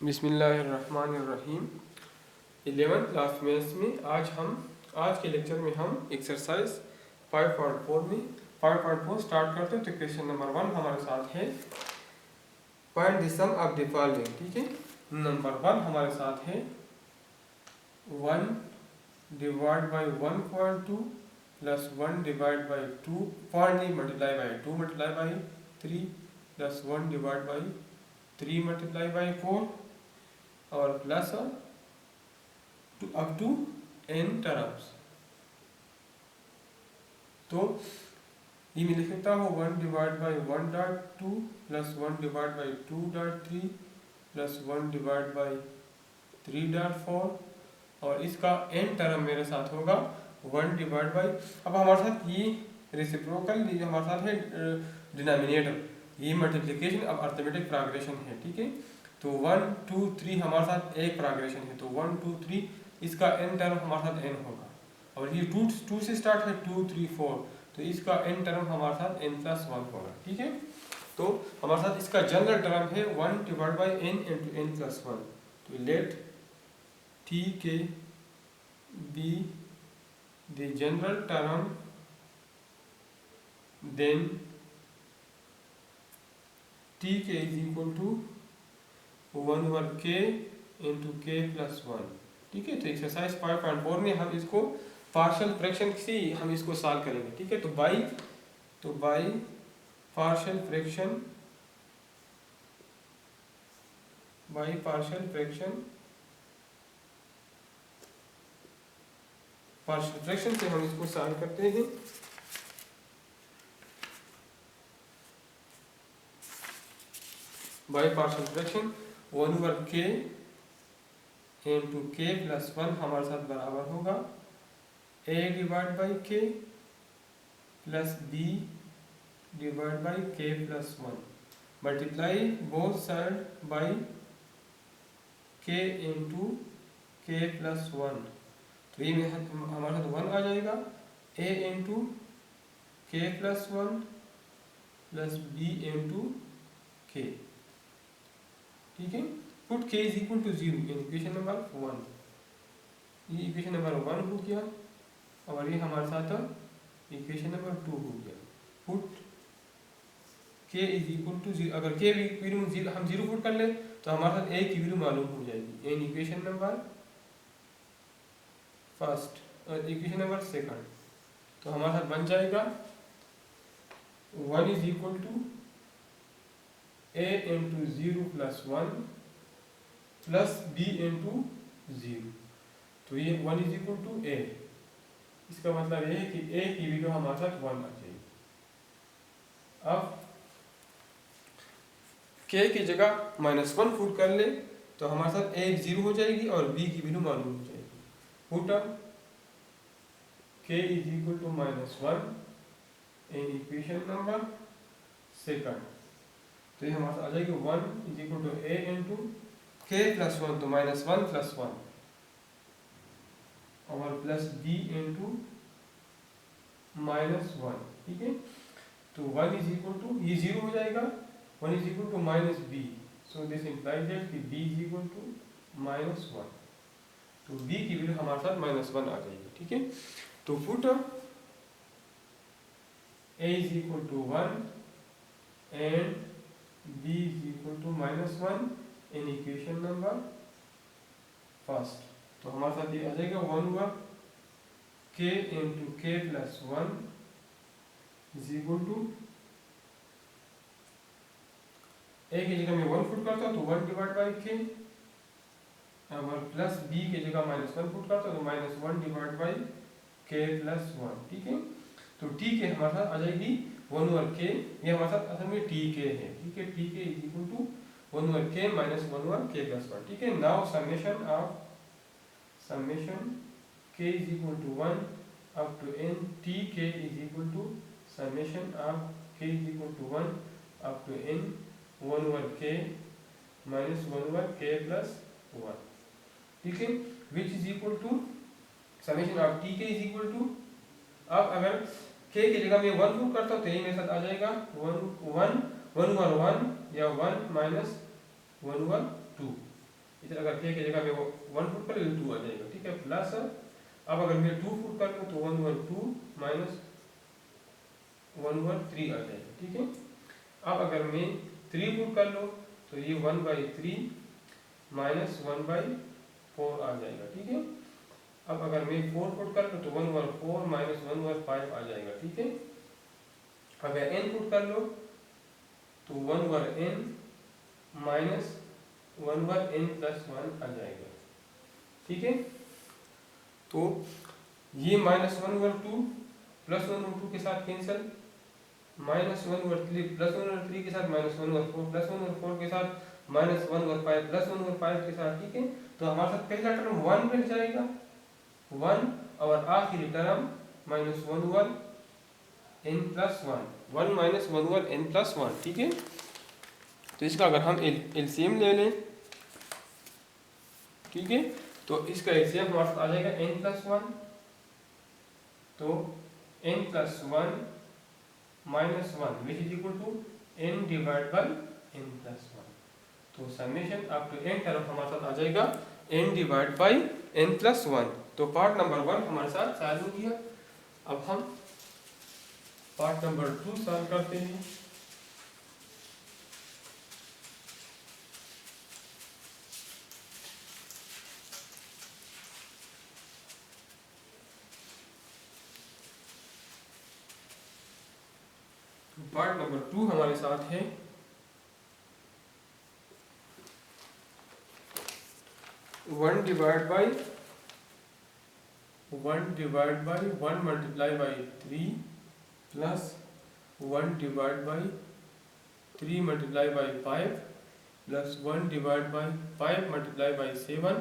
बिस्मिल्लाहिर्रहमानिर्रहीम। 11th class maths में आज के लेक्चर में हम एक्सरसाइज 5.4 में 5.4 स्टार्ट करते हैं। तो क्वेश्चन नंबर 1 हमारे साथ है, find the sum of the following. ठीक है, नंबर 1 हमारे साथ है 1 divide by 1.2 plus 1 divide by 2 multiply by 2 multiply by 3 plus 1 divide by 3 multiply by 4 और plus up to n terms. तो ये मैं लिख सकता हूँ 1 divide by 1.2 plus 1 divide by 2.3 plus 1 divide by 3.4 और इसका n टर्म मेरे साथ होगा 1 डिवाइड बाई, अब हमारे साथ ये रेसिप्रोकल, ये हमारे साथ है डिनोमिनेटर, ये मल्टीप्लिकेशन अब अर्थमेटिक प्रोग्रेशन है। ठीक है, तो 1 2 3 हमारे साथ एक प्रोग्रेशन है, तो 1 2 3 इसका n टर्म हमारे साथ n होगा और ये 2 से स्टार्ट है 2 3 4, तो इसका n टर्म हमारे साथ n प्लस 1 होगा। ठीक है, तो हमारे साथ इसका जनरल टर्म है 1 divide by n into n plus 1। तो let t k be the general term then t k is equal to 1 over k into k plus 1। ठीक है, तो एक्सरसाइज 5.4 में हम इसको पार्शियल फ्रैक्शन से हम इसको सॉल्व करेंगे। ठीक है, तो बाई पार्शियल फ्रैक्शन से हम इसको सॉल्व करते हैं। By partial fraction 1 over k into k plus 1 हमारे साथ बराबर होगा a divide by k plus b divide by k plus 1 multiply both side by k into k plus 1। तो ये हमारे साथ 1 आ जाएगा, a into k plus 1 plus b into k। ठीक है, put k is equal to 0 in equation number 1। ये equation number 1 हो गया और ये हमारे साथ इक्वेशन नंबर 2 हो गया। Put k is equal to 0, अगर k वैल्यू हम 0 पुट कर ले तो हमारे साथ a की वैल्यू मालूम हो जाएगी इन इक्वेशन नंबर फर्स्ट और इक्वेशन नंबर सेकंड। तो हमारे साथ बन जाएगा 1 is equal to a into 0 plus 1 plus b into 0। तो ये 1 इज इक्वल टू a, इसका मतलब ये है कि a की वैल्यू हमारे साथ 1 आ जाएगी। अब k की जगह -1 पुट कर ले तो हमारे साथ a 0 हो जाएगी और b की वैल्यू मालूम हो जाएगी। Put up k is equal to -1 in equation number second. तो ये हमारे आ जाएगी 1 is equal to a into k plus 1, तो -1 प्लस 1 और प्लस b इंटू -1। ठीक है, तो 1 इज इक्वल टू, ये 0 हो जाएगा, 1 is equal to minus b, so this implies that कि b इज इक्वल टू -1। तो b की वैल्यू हमारे साथ -1 आ जाएगी। ठीक है, तो put a is equal to 1 and b is equal to -1 in equation number first. तो हमारे साथ ये आ जाएगा 1 over k into k plus 1 is equal to, a की जगह में 1 पुट करता हूँ तो 1 डिवाइड बाई k और प्लस b की जगह -1 पुट करता हूँ तो -1 डिवाइड बाई k प्लस 1। ठीक है, तो t के हमारे साथ आ जाएगी 1 ओवर k, ये हमारे साथ असल में t k है। ठीक है, t k is equal to 1 over k minus 1 over k plus 1। ठीक है, now summation k is equal to 1 up to n t k is equal to summation of k is equal to 1 up to n 1 over k minus 1 over k plus 1। ठीक है, which is equal to summation of t k is equal to, अब अगर k की जगह में 1 put करता हूँ तो ये मेरे साथ आ जाएगा 1 ओवर 1 या 1 माइनस 1 ओवर 2। इधर अगर k की जगह में वो 1 पुट कर 2 आ जाएगा, ठीक है। प्लस अब अगर मैं 2 पुट कर लूँ तो 1 1 2 माइनस 1 1 3 आ जाएगा, ठीक है। अब अगर मैं 3 पुट कर लूँ तो ये 1/3 माइनस 1/4 आ जाएगा, ठीक है। अब अगर मैं 4 पुट कर लूँ तो 1/4 माइनस 1/5 आ जाएगा, ठीक है। अगर n पुट कर लो तो 1/n माइनस 1/n प्लस 1 आ जाएगा, ठीक है। तो ये माइनस 1/2 प्लस 1/2 के साथ कैंसिल, माइनस 1/3 प्लस 1/3 के साथ माइनस 1/4 प्लस 1/4 के साथ माइनस 1/5 प्लस 1/5 के साथ, ठीक है। तो हमारे साथ पहला टर्म 1 रह जाएगा 1 और आखिरी term minus 1/n plus 1 minus 1/n plus 1, ठीक है। तो इसका अगर हम एलसीएम ले लें, ठीक है, तो इसका एलसीएम हमारे साथ आ जाएगा n प्लस 1, तो n plus 1 minus 1 which is equal to n divide by n plus 1। तो summation up to n term हमारे साथ आ जाएगा n divide by n plus 1। तो पार्ट नंबर 1 हमारे साथ सॉल्व हो गया। अब हम पार्ट नंबर 2 सॉल्व करते हैं। पार्ट नंबर 2 हमारे साथ है 1 divide by 1 multiply by 3 plus 1 divide by 3 multiply by 5 plus 1 divide by 5 multiply by 7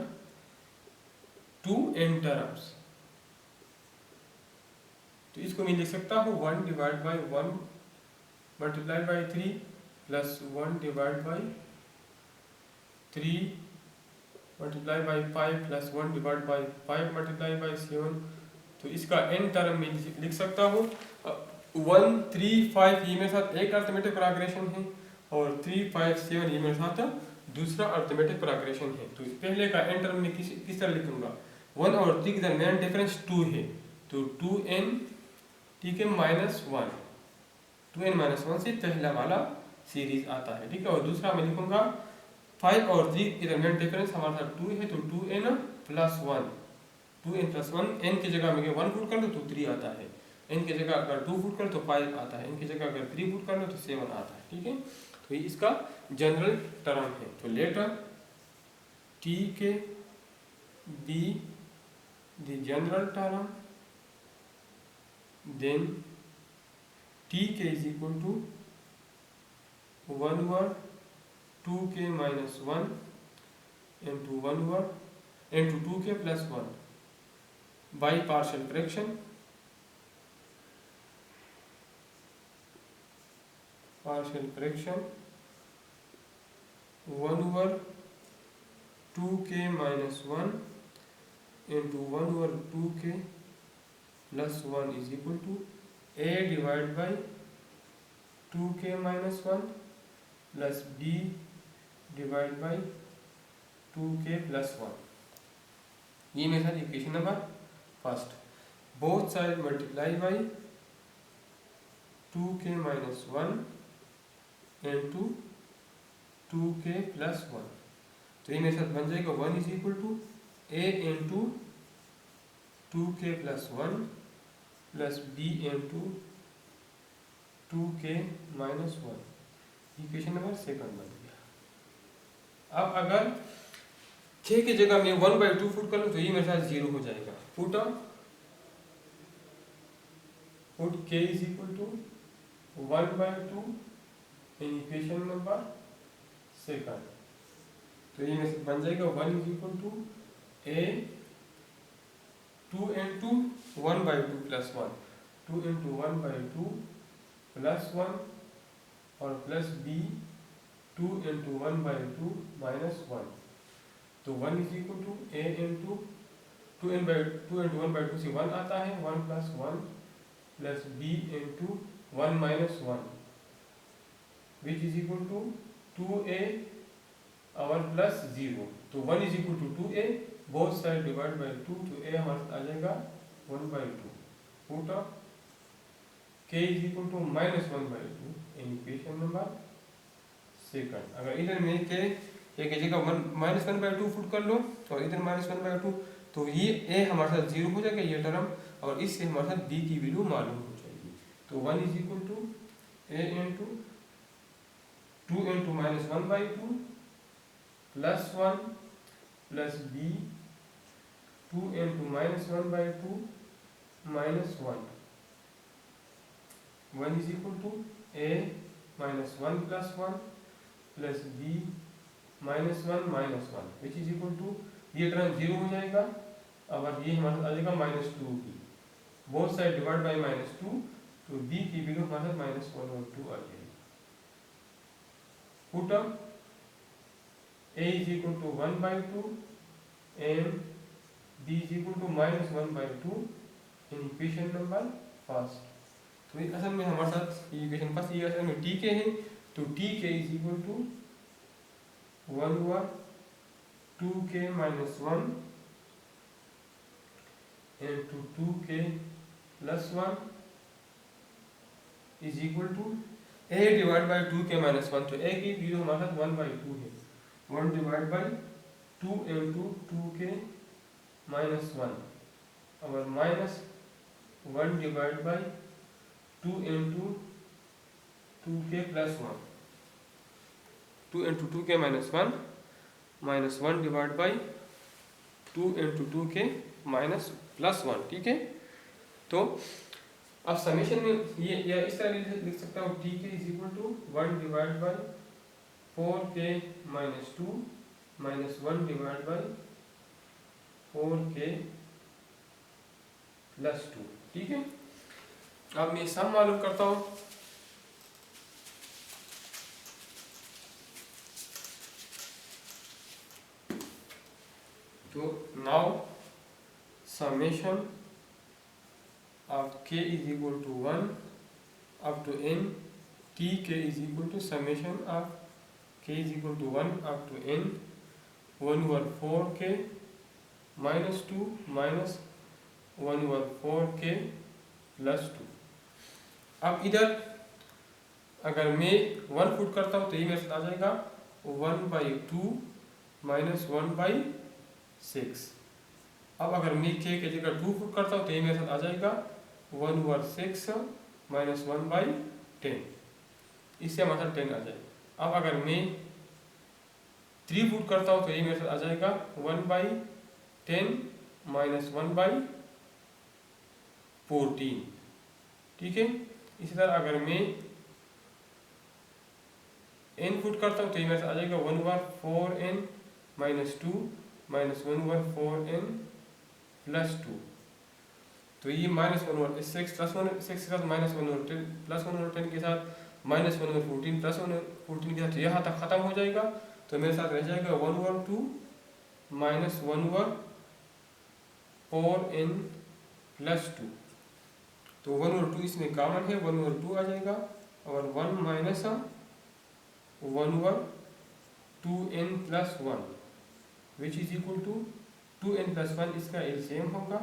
to n terms. तो इसको मैं लिख सकता हूँ 1 divide by 1 multiply by 3 plus 1 divide by 3 multiply by 5 plus 1 divide by 5 multiply by 7। तो इसका n term में लिख सकता हूँ 1 3 5 ये मेरे साथ एक अर्थमेटिक प्रोग्रेशन है और 3 5 7 ये मेरे साथ दूसरा अर्थमेटिक प्रोग्रेशन है। तो पहले का n टर्म में किस तरह लिखूंगा, 1 और 3 के दरमियान डिफरेंस 2 है, तो 2n, ठीक है, माइनस 1, 2n माइनस 1 से पहला वाला सीरीज आता है, ठीक है। और दूसरा मैं लिखूंगा 5 और 3 के दरमियान डिफरेंस हमारे साथ 2 है, तो 2n plus 1, 2n plus 1, n की जगह में 1 पुट कर लो तो 3 आता है, n की जगह अगर 2 पुट कर तो 5 आता है, n की जगह अगर 3 पुट कर लो तो 7 आता है, ठीक है। तो ये इसका जनरल टर्म है। तो let t k be the general term, then tk is equal to 1 over 2k minus 1 into 1 over into 2k plus 1 by partial fraction, 1 over 2k minus 1 into 1 over 2k plus 1 is equal to a divided by 2k minus 1 plus b divided by 2k plus 1। ये मेरे साथ equation number first, both side multiply by 2k minus 1 into 2k plus 1। तो ये मेरे साथ बन जाएगा 1 is equal to a into 2k plus 1 plus b into 2k minus 1। Equation number second बन गया। अब अगर k की जगह में 1/2 पुट कर लूँ तो ये मेरे साथ 0 हो जाएगा। Put k is equal to 1/2 in equation number second. तो ये मेरे साथ बन जाएगा 1 is equal to a 2 into 1/2 plus 1, 2 into 1/2 plus 1 और प्लस b 2 into 1/2 minus 1। तो 1 is equal to a into 2 into 1/2 से 1 आता है, 1 plus 1 plus b into 1 minus 1 which is equal to 2a और प्लस 0, तो 1 is equal to 2a, both side divide by 2, तो a हमारे आ जाएगा 1/2 put k is equal to -1/2 in equation number second. अगर इधर में k एक जगह -1/2 पुट कर लो और इधर -1/2, तो ये a हमारे साथ 0 हो जाएगा ये टर्म, और इससे हमारे साथ b की वैल्यू मालूम हो जाएगी। तो 1 is equal to a into 2 into -1/2 plus 1 plus b 2 into -1/2 -1, 1 is equal to a -1 plus 1 plus b -1 -1, which is equal to ये टर्म 0 हो जाएगा, और ये हमारे आ जाएगा -2 की, बोथ साइड डिवाइड बाई -2, तो b की वैल्यू हमारे -1 और 2 आ जाएगी। Put a is equal to 1/2 and b is equal to -1/2 in equation number first. तो ये असल में हमारे साथ इक्वेशन फर्स्ट ये असल में टी के है, तो t k is equal to 1/2k - 1 into 2k plus 1 is equal to a divide by 2k - 1, तो a की वैल्यू हमारे साथ 1/2 है, 1 divide by 2 into 2k minus 1, और minus 1 divide by 2 into 2k plus 1, 2 into 2k minus 1 minus 1 divide by 2 into 2k minus plus 1, ठीक है। तो अब समेशन में ये या इस तरह लिख सकता हूँ, t k is equal to 1 divide by 4k minus 2 minus 1 divide by 4k plus 2, ठीक है। अब मैं सम मालूम करता हूँ, तो now summation of k is equal to 1 up to n, tk is equal to summation of k is equal to 1 up to n 1 over 4k minus 2 minus 1 over 4k plus 2। अब इधर अगर मैं 1 पुट करता हूँ तो ये मेरे साथ आ जाएगा 1/2 minus 1/6। अब अगर मैं k के जगह 2 पुट करता हूँ तो ये मेरे साथ आ जाएगा 1 over 6 minus 1/10, इससे हमारे साथ 10 आ जाएगा। अब अगर मैं 3 पुट करता हूँ तो ये मेरे साथ आ जाएगा 1/10 minus 1/14, ठीक है। इसी तरह अगर मैं n पुट करता हूँ तो ये मेरे साथ आ जाएगा 1 over 4n minus 2 minus 1 over 4n plus 2, तो ये -1 over 6 plus 1 6 के साथ -1 over 10 plus 1 over 10 के साथ -1 over 14 plus 1 over 14 के साथ यहाँ तक खत्म हो जाएगा, तो मेरे साथ रह जाएगा 1 over 2 minus 1 over 4n plus 2, तो 1 over 2 इसमें कॉमन है, 1 over 2 आ जाएगा, और 1 minus 1 over 2n plus 1 which is equal to 2n plus 1, इसका एलसीएम होगा,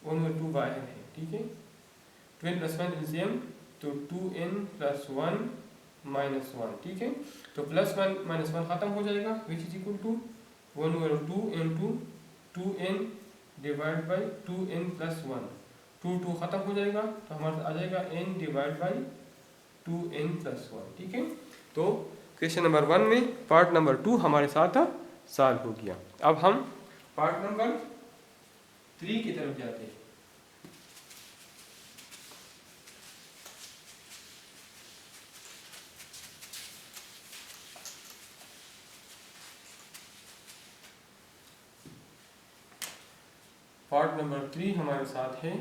1 over 2 बाहर है, ठीक है। 2n plus 1 एलसीएम, तो 2n plus 1 minus 1, ठीक है। तो प्लस 1 minus 1 खत्म हो जाएगा, which is equal to 1 over 2 into 2n divide by 2n plus 1, 2 खत्म हो जाएगा, तो हमारा आ जाएगा n divide by 2n plus 1, ठीक है। तो क्वेश्चन नंबर 1 में पार्ट नंबर 2 हमारे साथ सॉल्व हो गया। अब हम पार्ट नंबर 3 की तरफ जाते हैं। पार्ट नंबर 3 हमारे साथ है,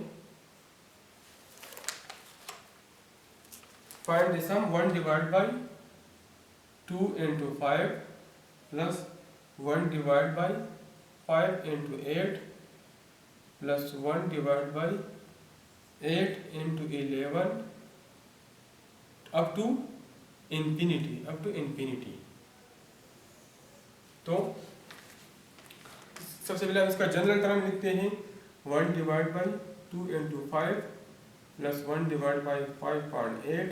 find the sum 1 divide by 2 into 5 plus 1 divided by 5 into 8 plus 1 divided by 8 into 11 up to infinity, तो सबसे पहले हम इसका जनरल टर्म लिखते हैं 1 divide by 2 into 5 plus 1 divide by 5.8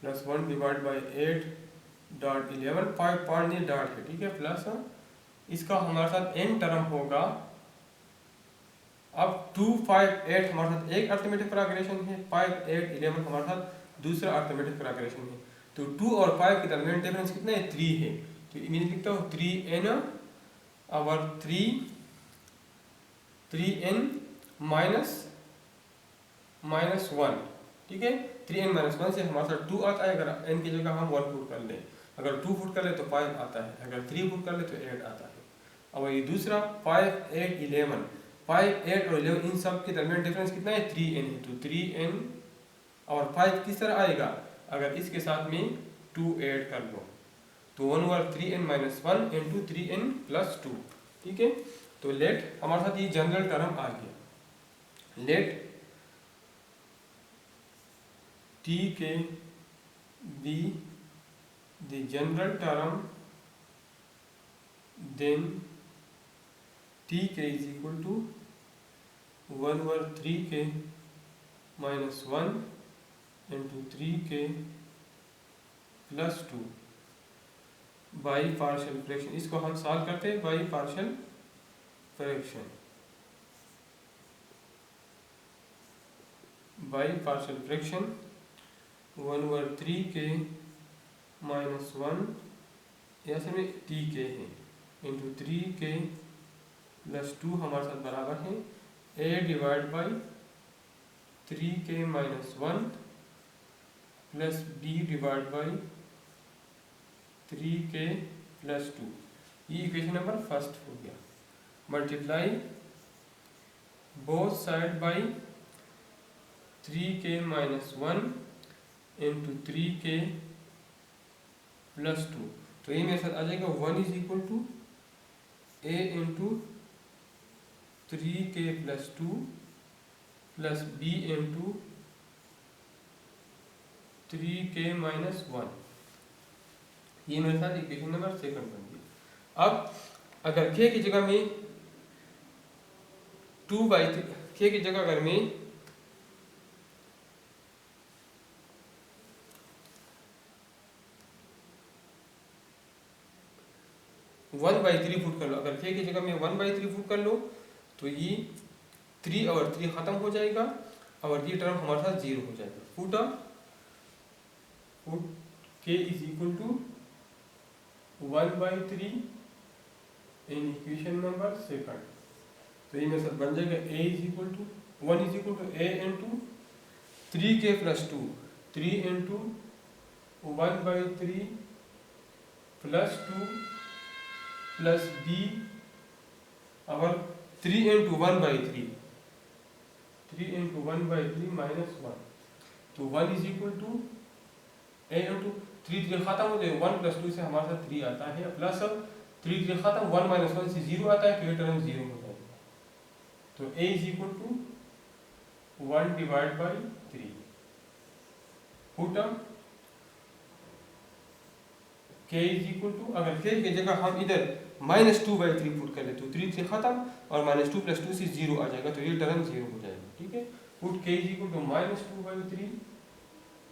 plus 1 divide by 8.11 5 point नहीं डॉट है, ठीक है, प्लस इसका हमारे साथ n टर्म होगा। अब 2 5 8 हमारे साथ एक अर्थमेटिक प्रोग्रेशन है, 5 8 11 हमारे साथ दूसरा अर्थमेटिक प्रोग्रेशन है। तो 2 और 5 के दरमियान डिफरेंस कितना है, 3 है। तो मैं लिखता हूँ 3n और 3n माइनस 1, ठीक है। 3n माइनस 1 से हमारे साथ 2 आता है, अगर n की जगह हम 1 पुट कर लें, अगर 2 पुट कर ले तो 5 आता है, अगर 3 पुट कर ले तो 8 आता है। अब ये दूसरा 5 8 11 5 8 और 11 इन सब के दरमियान डिफरेंस कितना है, 3n है। तो 3n और 5 किस तरह आएगा, अगर इसके साथ में 2 ऐड कर लो तो 1 over 3n minus 1 into 3n plus 2, ठीक है। तो लेट हमारे साथ ये जनरल टर्म आ गया। Let t k be the general term then t k is equal to 1 over 3k minus 1 into 3k plus 2 by partial fraction. इसको हम सॉल्व करते हैं by partial fraction. By partial fraction 1 over 3k minus 1 ऐसे में tk है into 3k plus 2 हमारे साथ बराबर है a divide by 3k minus 1 plus b divide by 3k plus 2। ये इक्वेशन नंबर फर्स्ट हो गया। Multiply both side by 3k minus 1 into 3k plus 2। तो ये मेरे साथ आ जाएगा 1 is equal to a into 3k plus 2 plus b into 3k minus 1। ये मेरे साथ इक्वेशन नंबर सेकंड बन गई। अब अगर k की जगह में 2/3 k की जगह अगर मैं 1/3 फुट कर लो, अगर k की जगह में 1/3 फुट कर लो तो ये 3 और 3 खत्म हो जाएगा और ये टर्म हमारे साथ 0 हो जाएगा। Put k is equal to 1/3 in equation number second. तो ये मेरे साथ बन जाएगा a is equal to 1 is equal to a into 3k plus 2 3 into 1/3 plus 2 plus b और 3 इंटू 1/3 3 इंटू 1/3 माइनस 1। तो 1 is equal to a into 3 3 खत्म हो जाए 1 प्लस 2 से हमारे साथ 3 आता है प्लस 3 3 खत्म 1 माइनस 1 से 0 आता है तो ये टर्म 0 हो जाएगा। तो a is equal to 1 divide by 3 put k is equal to, अगर k की जगह हम इधर -2/3 फुट कर ले तो 3 3 खत्म और -2 प्लस 2 से 0 आ जाएगा तो ये टर्म 0 हो जाएगा, ठीक है। Put k is equal to -2/3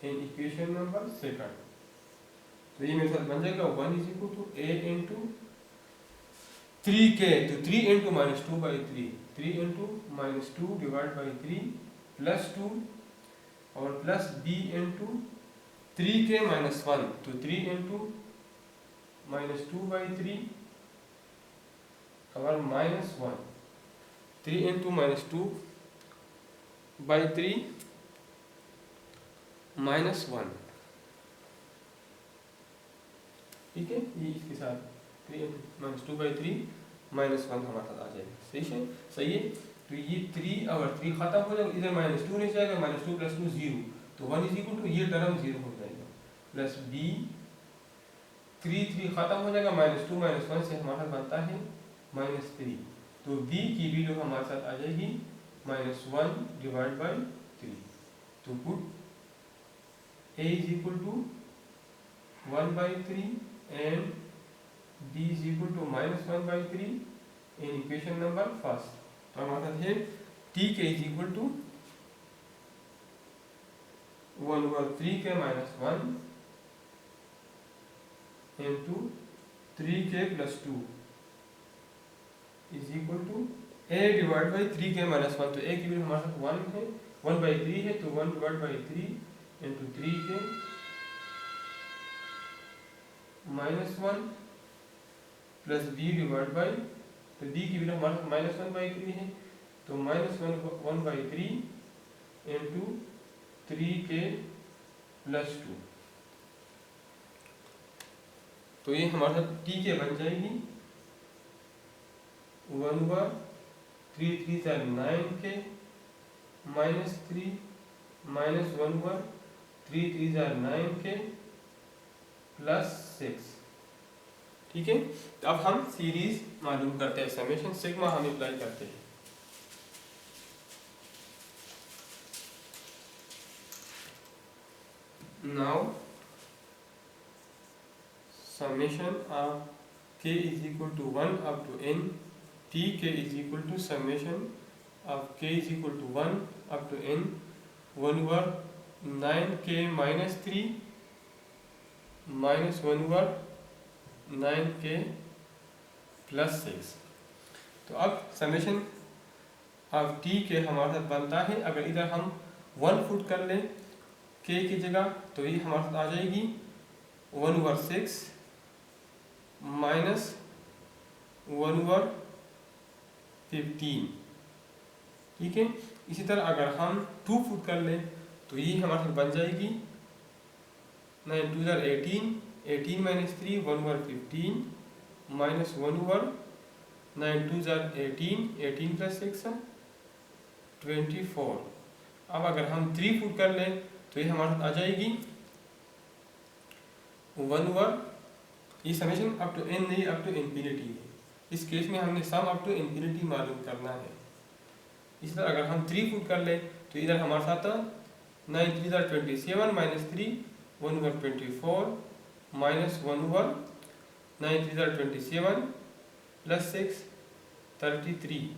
in equation number second. तो ये मेरे साथ बन जाएगा 1 is equal to a into 3k तो 3 into -2/3 3 into -2 divide by 3 plus 2 और plus b into 3k minus 1 तो 3 इंटू -2/3 और -1 3 इंटू -2/3 -1, ठीक है। ये इसके साथ 3 -2/3 -1 हमारे साथ आ जाएगा, सही है, सही है। तो ये 3 और 3 खत्म हो जाएगा, इधर -2 नहीं जाएगा, -2 प्लस 2 0 तो 1 इज इक्वल टू ये टर्म 0 हो जाएगा प्लस b 3 3 खत्म हो जाएगा -2 -1 से हमारा बनता है -3 तो b की वैल्यू हमारे साथ आ जाएगी -1 डिवाइड बाई 3। तो put a is equal to 1/3 and d is equal to -1/3 in equation number first. तो हमारे साथ है t k is equal to 1/3 minus 1 into 3k plus 2 is equal to a divide by 3k minus 1। तो a की value हमारे साथ 1 है, 1/3 है, तो 1 divide by 3 into 3k minus 1 plus b divide by, तो d की वैल्यू हमारे साथ -1/3 है, तो -1/3 इंटू 3k प्लस 2। तो ये हमारे साथ t के बन जाएगी 1/3 3 × 9k minus 3 minus 1/3 3 × 9k plus 6। ठीक है, तो अब हम सीरीज मालूम करते हैं, समेशन सिग्मा हम अप्लाई करते हैं। Now summation of k is equal to 1 up to n, tk is equal to summation of k is equal to 1 up to n 1/9k minus 3 minus 1/9k plus 6। तो अब summation of T के हमारे साथ बनता है, अगर इधर हम 1 फुट कर लें k की जगह, तो ये हमारे साथ आ जाएगी 1/6 माइनस 1/15। ठीक है, इसी तरह अगर हम 2 फुट कर लें तो ये हमारे साथ बन जाएगी 9 2 18 18 माइनस 3 1/15 माइनस 1/9 2 18 18 प्लस 6 24। अब अगर हम 3 फुट कर लें तो ये हमारे साथ आ जाएगी 1/, ये समेशन अप टू n नहीं अप टू इन्फिनिटी है, इस केस में हमने सम अप टू इन्फिनिटी मालूम करना है। इसी तरह अगर हम 3 फुट कर लें तो इधर हमारे साथ 9 3 27 माइनस 3 1/24 माइनस 1/9 3 27 प्लस 6 33।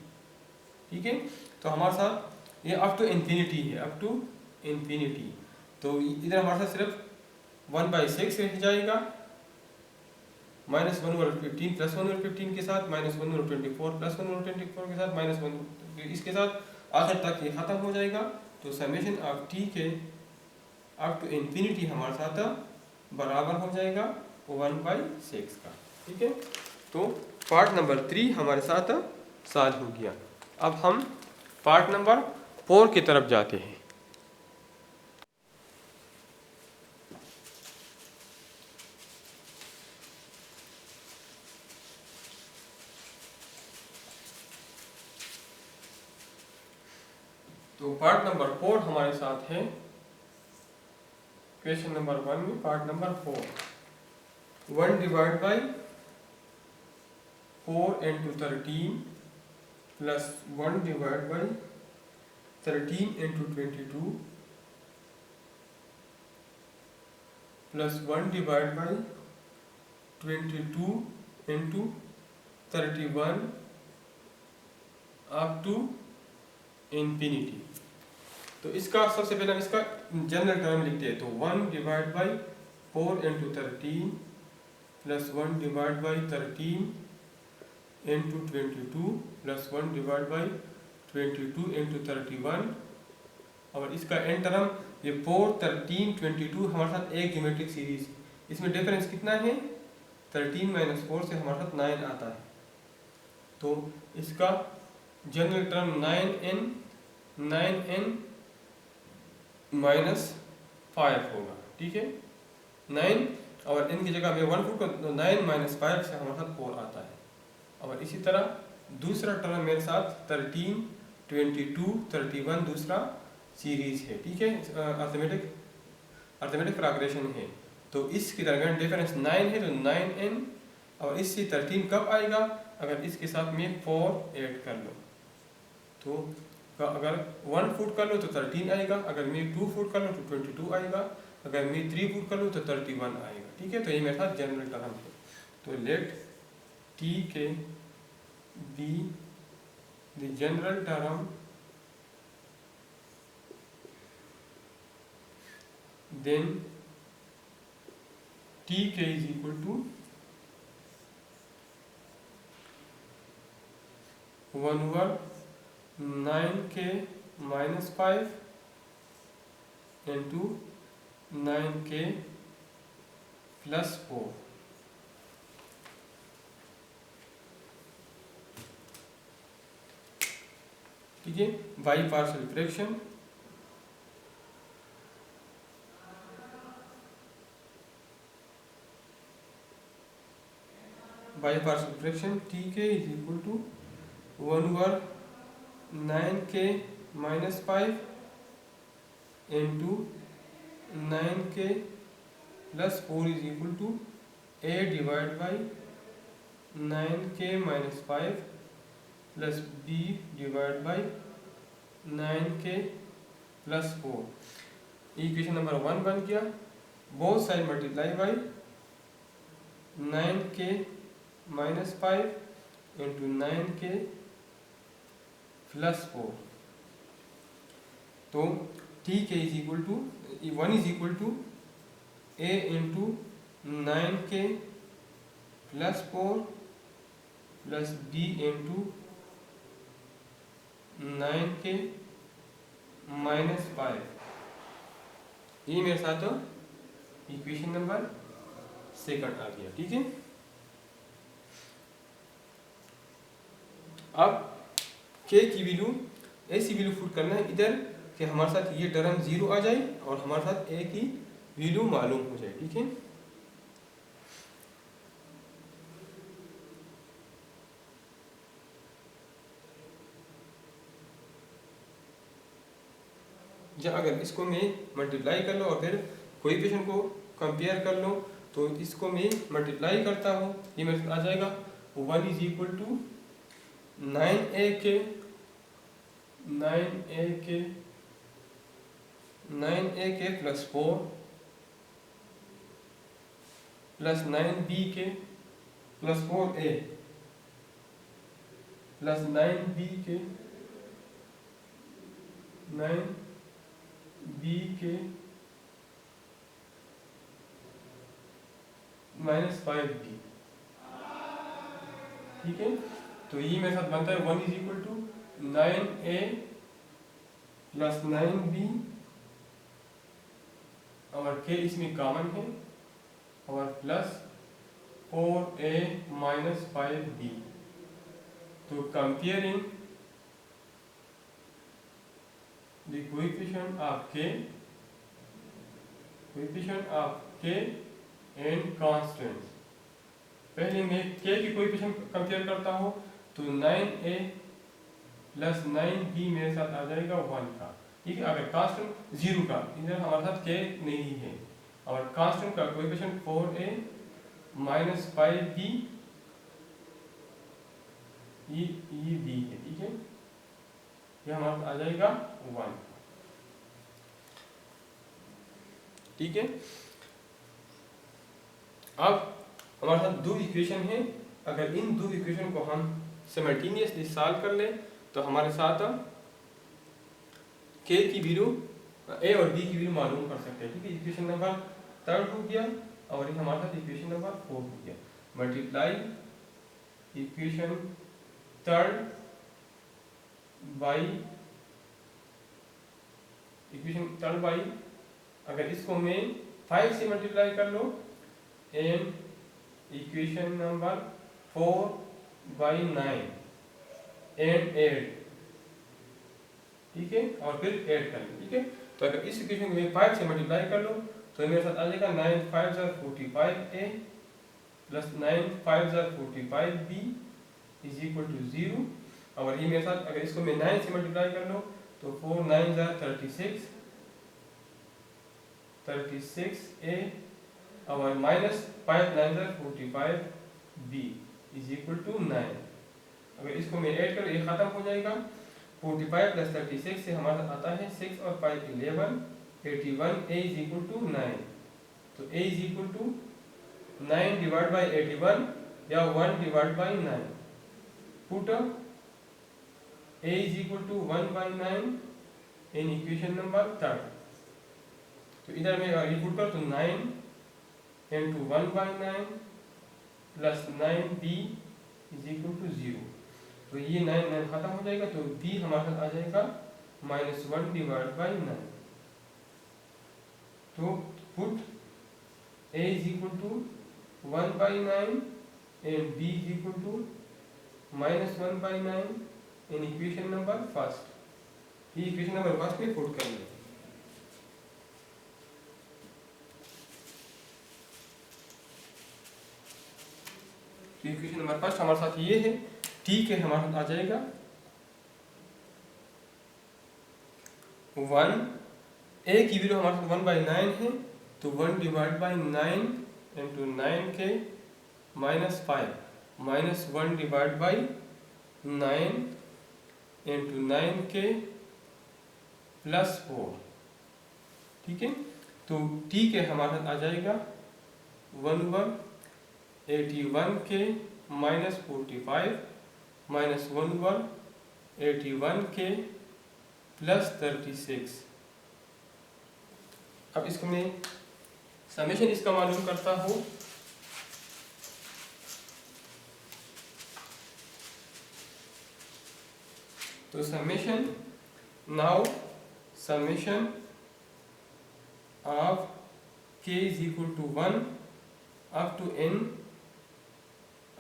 ठीक है, तो हमारे साथ ये अप टू इन्फिनिटी है, अप टू इन्फिनिटी। तो इधर हमारे साथ सिर्फ 1/6 रह जाएगा, माइनस 1/15 प्लस 1/15 के साथ, माइनस 1/24 प्लस 1/24 के साथ, माइनस 1 इसके साथ आखिर तक ये ख़त्म हो जाएगा। तो समेशन ऑफ टी के अप टू इन्फिनिटी हमारे साथ बराबर हो जाएगा 1/6 का। ठीक है, तो पार्ट नंबर 3 हमारे साथ सॉल्व हो गया। अब हम पार्ट नंबर 4 की तरफ जाते हैं। तो पार्ट नंबर 4 हमारे साथ है क्वेश्चन नंबर 1 में, part number 4 1 divide by 4 into 13 plus 1 divide by 13 into 22 plus 1 divide by 22 into 31 up to infinity. तो इसका सबसे पहले हम इसका जनरल टर्म लिखते हैं। तो 1 divide by 4 into 13 plus 1 divide by 13 into 22 plus 1 divide by 22 into 31। और इसका एंड टर्म ये 4 13 22 हमारे साथ एक ज्योमेट्रिक सीरीज, इसमें डिफरेंस कितना है 13 माइनस 4 से हमारे साथ 9 आता है। तो इसका जनरल टर्म 9n माइनस 5 होगा। ठीक है, 9 और n की जगह में 1 फुट को 9 माइनस 5 से हमारे साथ 4 आता है। और इसी तरह दूसरा टर्म मेरे साथ 13 22 31 दूसरा सीरीज है। ठीक है, अर्थमेटिक प्रोग्रेशन है। तो इसके दरमियान डिफरेंस 9 है, तो 9n। और इससे 13 कब आएगा अगर इसके साथ में 4 ऐड कर लो। तो अगर 1 फुट कर लो तो 13 आएगा, अगर मैं 2 फुट कर लो तो 22 आएगा, अगर मैं 3 फुट कर लो तो 31 आएगा। ठीक है, तो ये मेरे साथ जनरल टर्म है। तो late Tk be the general term, then Tk is equal to 1 over 9k minus 5 into 9k plus 4. ठीक है, by partial fraction Tk is equal to 1 over 9k minus 5 into 9k plus 4 is equal to a divided by 9k minus 5 plus b divided by 9k plus 4. Equation number 1 बन गया. Both side multiply by 9k minus 5 into 9k plus 4. तो Tk is equal to 1 is equal to a into 9k plus 4 plus b into 9k minus 5. ये मेरे साथ equation number 2 आ गया. ठीक है, अब k की वैल्यू ऐसी वैल्यू पुट करना है इधर कि हमारे साथ ये टर्म 0 आ जाए और हमारे साथ a की वैल्यू मालूम हो जाए. ठीक है, जब अगर इसको मैं मल्टीप्लाई कर लो और फिर कोएफिशिएंट को कंपेयर कर लो तो इसको मैं मल्टीप्लाई करता हूँ, ये मेरे साथ आ जाएगा 1 is equal to 9ak plus 4 plus 9bk plus 4a plus 9bk minus 5b. ठीक है, तो ये मेरे साथ बनता है 1 is equal to 9a plus 9b और k इसमें कॉमन है और प्लस 4a माइनस 5b. तो comparing the coefficient of k and constants. पहले मैं k की कोएफिशिएंट कंपेयर करता हूँ तो 9a प्लस 9b मेरे साथ आ जाएगा 1 का. ठीक है, अगर कांस्टेंट 0 का, इधर हमारे साथ k नहीं है और कांस्टेंट का कोएफिशिएंट 4a माइनस 5b ये b है. ठीक है, ये हमारे साथ आ जाएगा 1. ठीक है, अब हमारे साथ दो इक्वेशन है. अगर इन दो इक्वेशन को हम सिमल्टेनियसली सॉल्व कर ले तो हमारे साथ k की वैल्यू a और b की वैल्यू मालूम कर सकते हैं. ठीक है, इक्वेशन नंबर 3 हो गया और ये हमारे साथ इक्वेशन नंबर 4 हो गया. Multiply equation 3 by equation 3 by, अगर इसको मैं 5 से मल्टीप्लाई कर लो and equation number 4 by 9 and 8. ठीक है, और फिर ऐड कर लो. ठीक है, तो अगर इस इक्वेशन को मैं 5 से मल्टीप्लाई कर लो तो मेरे साथ आ जाएगा 9 5 45a plus 9 5 45b is equal to 0. और ये मेरे साथ अगर इसको मैं 9 से मल्टीप्लाई कर लो तो 4 9 36a और minus 5 9 45b is equal to 9. अगर इसको मैं ऐड करूँ ये खत्म हो जाएगा. 45 प्लस 36 से हमारा आता है 6 और 5 11 81 a इज इक्वल टू 9. तो a is equal to 9 divide by 81 या 1 divide by 9। Put a is equal to 1 by 9 in equation number 3। तो इधर मैं ये पुट कर तो 9 into 1 by 9 plus 9b is equal to 0। तो ये 9 9 खत्म हो जाएगा, तो b हमारे साथ आ जाएगा -1 डिवाइड बाई 9। तो put a is equal to 1 by 9 and b is equal to -1 by 9 in equation number first. ये इक्वेशन नंबर फर्स्ट में पुट कर लें। तो इक्वेशन नंबर फर्स्ट हमारे साथ ये है, ठीक है, हमारे साथ आ जाएगा 1, a की वैल्यू हमारे साथ 1 बाई 9 है, तो 1 डिवाइड बाई 9 इंटू 9 के -5 माइनस 1 डिवाइड बाई 9 इंटू 9 के +4। ठीक है, तो ठीक है, हमारे साथ आ जाएगा 1 1 81 के -45 माइनस 1 1 81 के +36। अब इसको मैं समेशन इसका मालूम करता हूँ। तो summation now summation of k is equal to 1 up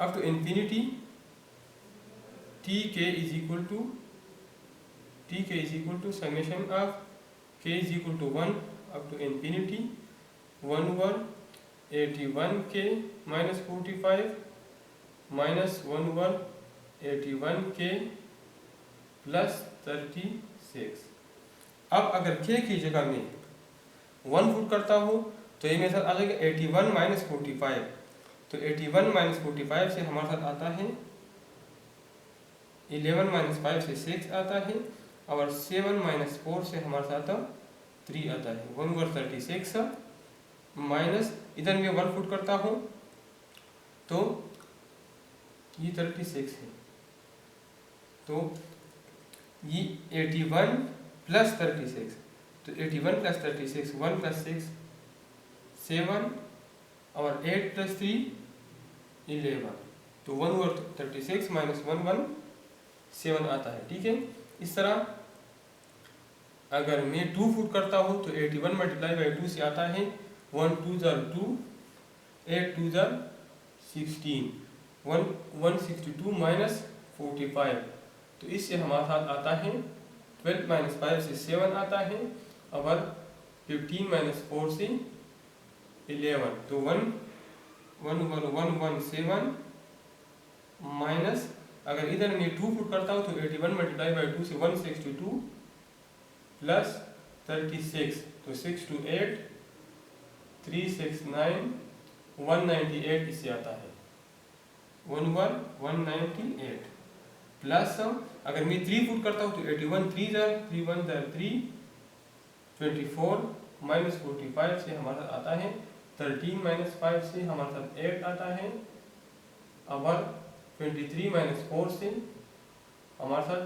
to infinity tk is equal to summation of k is equal to 1 up to infinity 1 1 81 के -45 माइनस 1 1 81 के +36। अब अगर k की जगह में 1 पुट करता हूँ तो ये मेरे साथ आ जाएगा 81 माइनस 45। तो 81 माइनस 45 से हमारे साथ आता है 11 माइनस 5 से 6 आता है, और 7 माइनस 4 से हमारे साथ 3 आता है। 1 ओवर 36 माइनस इधर मैं 1 पुट करता हूँ तो ये 36 है। तो ये 81 प्लस 36, तो 81 प्लस 36 1 प्लस 6 7 और 8 प्लस 3 11। तो 1 ओवर 36 माइनस 1 1 7 आता है। ठीक है, इस तरह अगर मैं 2 पुट करता हूँ तो 81 मल्टीप्लाई बाई 2 से आता है 1 2 जार 2 8 2 जार 16 162 माइनस 45। तो इससे हमारे साथ आता है 12 माइनस 5 से 7 आता है, और 15 माइनस 4 से 11। तो 1 1 ओवर 1 1 7 माइनस अगर इधर मैं 2 पुट करता हूँ तो 81 मल्टीप्लाई बाई 2 से 162 प्लस 36, तो 6 2 8 3 6 9 198 इससे आता है 1 1 198 प्लस अगर मैं 3 पुट करता हूँ तो 81 3 जार 3 1 जार 3 24 माइनस 45 से हमारा आता है 13 माइनस 5 से हमारे साथ 8 आता है, और 23 माइनस 4 से हमारे साथ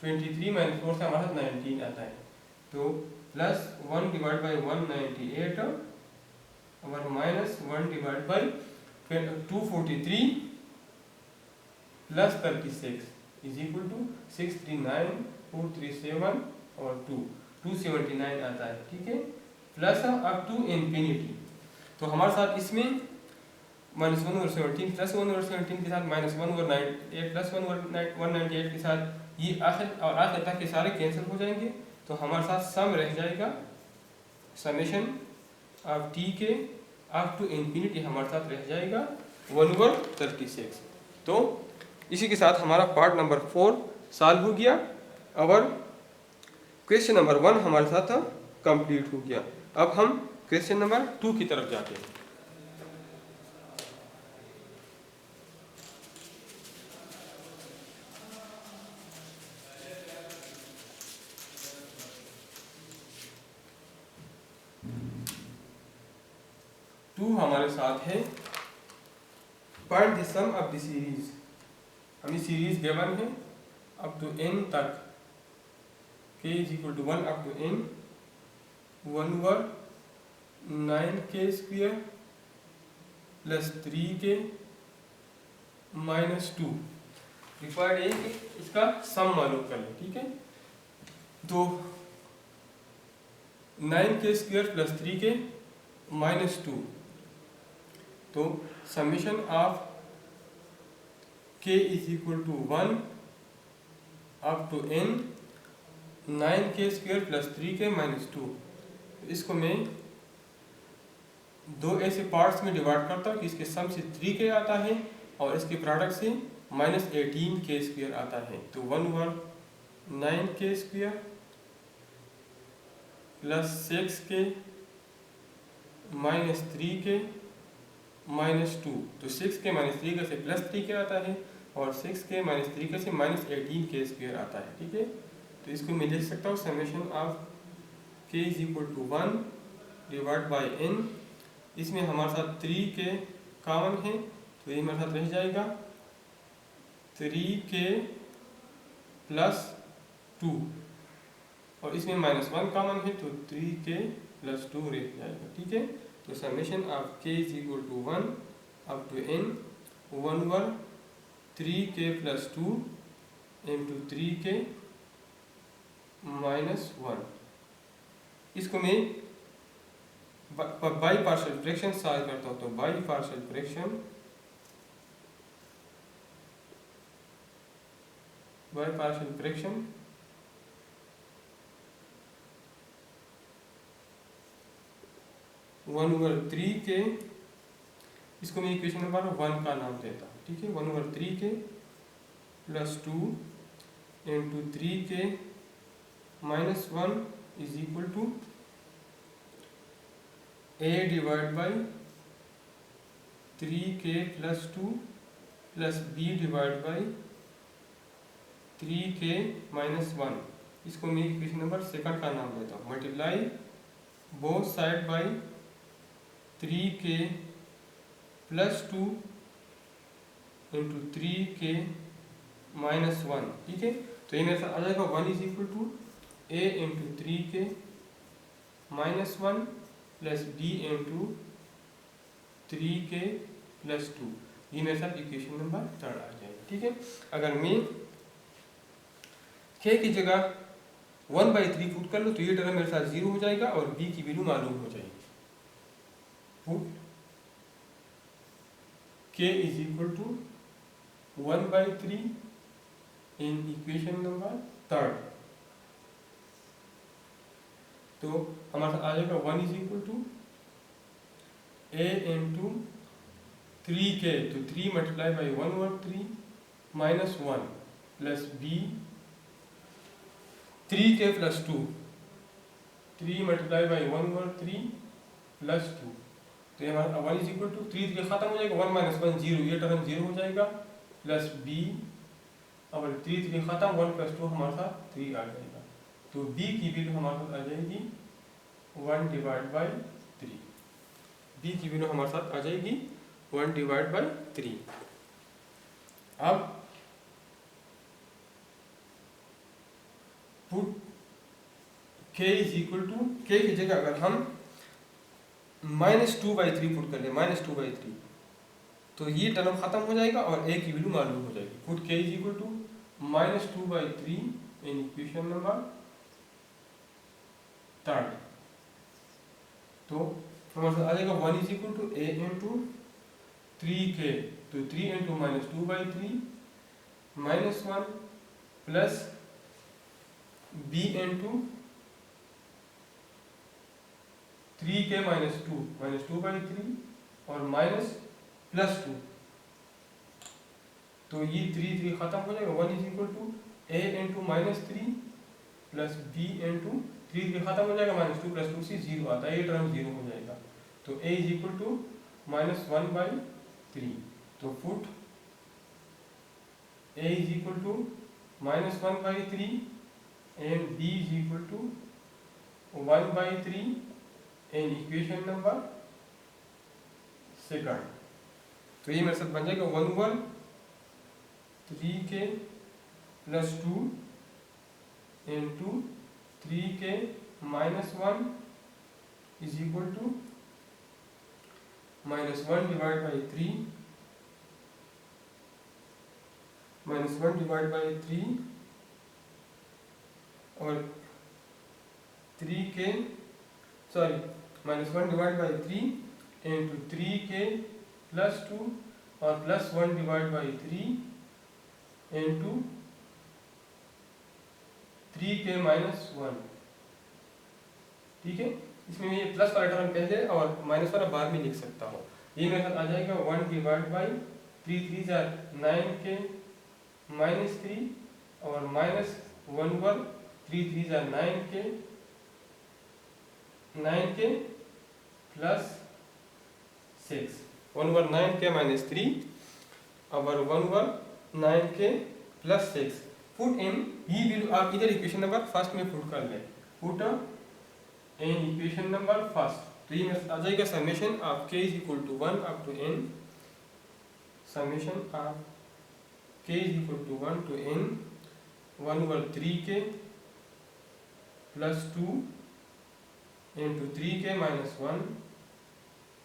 23 माइनस 4 से हमारे साथ 19 आता है। तो प्लस 1 डिवाइड बाई 198 और minus 1 divide by 243 plus 36 is equal to 639 437 और 279 आता है। ठीक है, प्लस अप टू इंफिनिटी। तो हमारे साथ इसमें -1 ओवर 17 प्लस 1 ओवर 17 के साथ -1 ओवर 98 प्लस 1 ओवर 198 के साथ ये आखिर तक के सारे कैंसिल हो जाएंगे। तो हमारे साथ सम रह जाएगा समेशन ऑफ टी के अप टू इंफिनिटी हमारे साथ रह जाएगा 1 ओवर 36। तो इसी के साथ हमारा पार्ट नंबर 4 सॉल्व हो गया, और क्वेश्चन नंबर 1 हमारे साथ कंप्लीट हो गया। अब हम क्वेश्चन नंबर 2 की तरफ जाते हैं। हमारे साथ है find the sum of the series. हमें सीरीज गिवन है अप टू n तक, k is equal to 1 up to n 1 over 9k square plus 3k minus 2। Required है कि इसका सम मालूम कर लें, ठीक है। तो 9k square plus 3k minus 2, तो summation of k is equal to 1 up to n 9k square plus 3k minus 2। इसको मैं दो ऐसे पार्ट्स में डिवाइड करता हूँ कि इसके सम से 3k आता है और इसके प्रोडक्ट से माइनस 18k स्क्वायर आता है। तो 1 over 9k square plus 6k minus 3k minus 2। तो 6k माइनस 3k से प्लस 3k आता है और 6k माइनस 3k से माइनस 18k स्क्वायर आता है, ठीक है। तो इसको मैं लिख सकता हूँ summation of k is equal to 1 divide by n। इसमें हमारे साथ 3k कॉमन है तो ये हमारे साथ रह जाएगा 3k प्लस 2 और इसमें माइनस 1 कॉमन है तो 3k प्लस 2 रह जाएगा, ठीक है। तो summation of k is equal to 1 up to n 1 over 3k plus 2 into 3k minus 1। इसको मैं बाई पार्शियल फ्रैक्शन सॉल्व करता हूँ। तो by partial fraction one over 3k, इसको मैं इक्वेशन नंबर 1 का नाम देता हूँ, ठीक है। 1 over 3k plus 2 into 3k minus 1 is equal to a divide by 3k plus 2 plus b divide by 3k minus 1। इसको मैं इक्वेशन नंबर 2 का नाम देता हूँ। Multiply both side by 3k plus 2 into 3k minus 1, ठीक है। तो ये मेरे साथ आ जाएगा 1 is equal to a into 3k minus 1 plus b into 3k plus 2। ये मेरे साथ इक्वेशन नंबर 3 आ जाएगा, ठीक है। अगर मैं k की जगह 1/3 पुट कर लो तो ये टर्म मेरे साथ 0 हो जाएगा और b की वैल्यू मालूम हो जाएगी। Put k is equal to 1/3 in equation number 3। तो हमारे साथ आ जाएगा 1 is equal to a into 3k, तो 3 multiply by 1 over 3 minus 1 plus b 3k plus 2, 3 multiply by 1 over 3 plus 2। तो ये हमारा 1 इज इक्वल टू 3 खत्म हो जाएगा, 1 माइनस 1 0, ये टर्म 0 हो जाएगा प्लस b और 3 खत्म, 1 प्लस 2 हमारे साथ 3 आ जाएगा। तो b की वैल्यू हमारे साथ आ जाएगी 1 डिवाइड बाई 3। b की वैल्यू हमारे साथ आ जाएगी 1 डिवाइड बाई 3। अब put k is equal to, k की जगह अगर हम -2/3 पुट कर ले, -2/3, तो ये टर्म खत्म हो जाएगा और a की वैल्यू मालूम हो जाएगी। Put k is equal to -2/3 in equation number 3। तो हमारे साथ आ जाएगा 1 is equal to a into 3k, तो 3 into -2/3 minus 1 plus b into 3k minus 2/3 और माइनस प्लस 2। तो ये 3 खत्म हो जाएगा, 1 is equal to a into -3 plus b into 3 खत्म हो जाएगा, -2 प्लस 2 से 0 आता है, ये टर्म 0 हो जाएगा। तो a इज इक्वल टू -1/3। तो put a is equal to -1/3 and b is equal to 1/3 in equation number second. तो ये मेरे साथ बन जाएगा 1 over 3k plus 2 into 3k minus 1 is equal to -1 divide by 3 -1 divide by 3 और 3k sorry -1 divide by 3 into 3k plus 2 और plus 1 divide by 3 into 3k minus 1। ठीक है, इसमें ये प्लस वाला टर्म पहले और माइनस वाला बाद में लिख सकता हूँ। ये मेरे साथ आ जाएगा 1 divide by 3 3 jar 9k minus 3 और minus 1 over 3 3 jar 9k plus 6 1 over 9k minus 3 और 1 over 9k plus 6 put in ये वैल्यू आप इधर इक्वेशन नंबर फर्स्ट में पुट कर लें। Put in equation number first, तो ये आ जाएगा summation of k is equal to 1 up to n, summation of k is equal to 1 to n 1 over 3k plus 2 into 3k minus 1,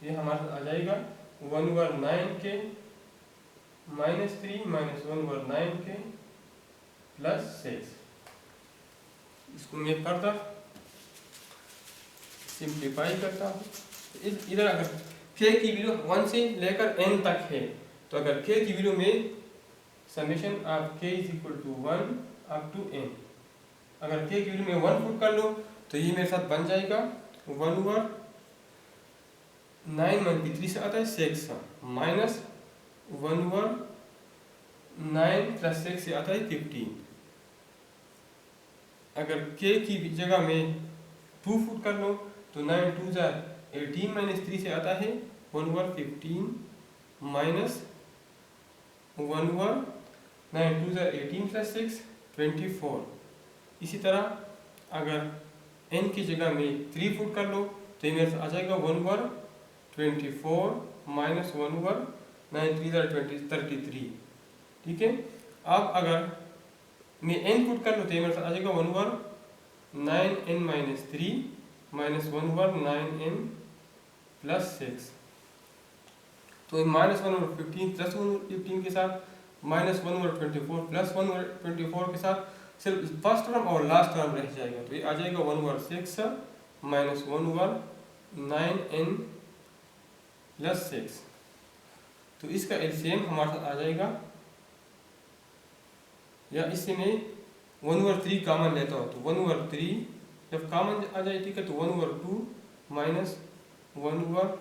ये हमारे साथ आ जाएगा 1 over 9k minus 3 minus 1 over 9k plus 6। इसको मैं फर्दर सिंप्लीफाई करता हूँ। इधर अगर k की वैल्यू 1 से लेकर n तक है, तो अगर k की वैल्यू में summation of k is equal to 1 up to n, अगर k की वैल्यू में 1 पुट कर लो तो ये मेरे साथ बन जाएगा 1 ओवर 9 मंथली 3 से आता है 6 माइनस 1 ओवर 9 प्लस 6 से आता है 15। अगर k की जगह में 2 पुट कर लो तो 9 2 जार 18 माइनस 3 से आता है 1 over 15 minus 1 over 9 2 jar 18 plus 6 24। इसी तरह अगर n की जगह में 3 पुट कर लो तो ये मेरे आ जाएगा 1 ओवर 24 माइनस 1 ओवर 9 3 जार 33। ठीक है, अब अगर मैं n पुट कर लो तो ये मेरे आ जाएगा 1 over 9n minus 3 minus 1 over 9n plus 6। तो माइनस 1 ओवर 15 प्लस 1 ओवर 15 के साथ माइनस 1 ओवर 24 प्लस 1 ओवर 24 के साथ सिर्फ फर्स्ट टर्म और लास्ट टर्म रह जाएगा, तो ये आ जाएगा 1 over 6 minus 1 over 9n plus 6। तो इसका एलसीएम हमारे साथ आ जाएगा, या इससे मैं 1 ओवर 3 कॉमन लेता हूँ तो 1 ओवर 3 जब कॉमन आ जाए, ठीक है, तो 1 over 2 minus 1 over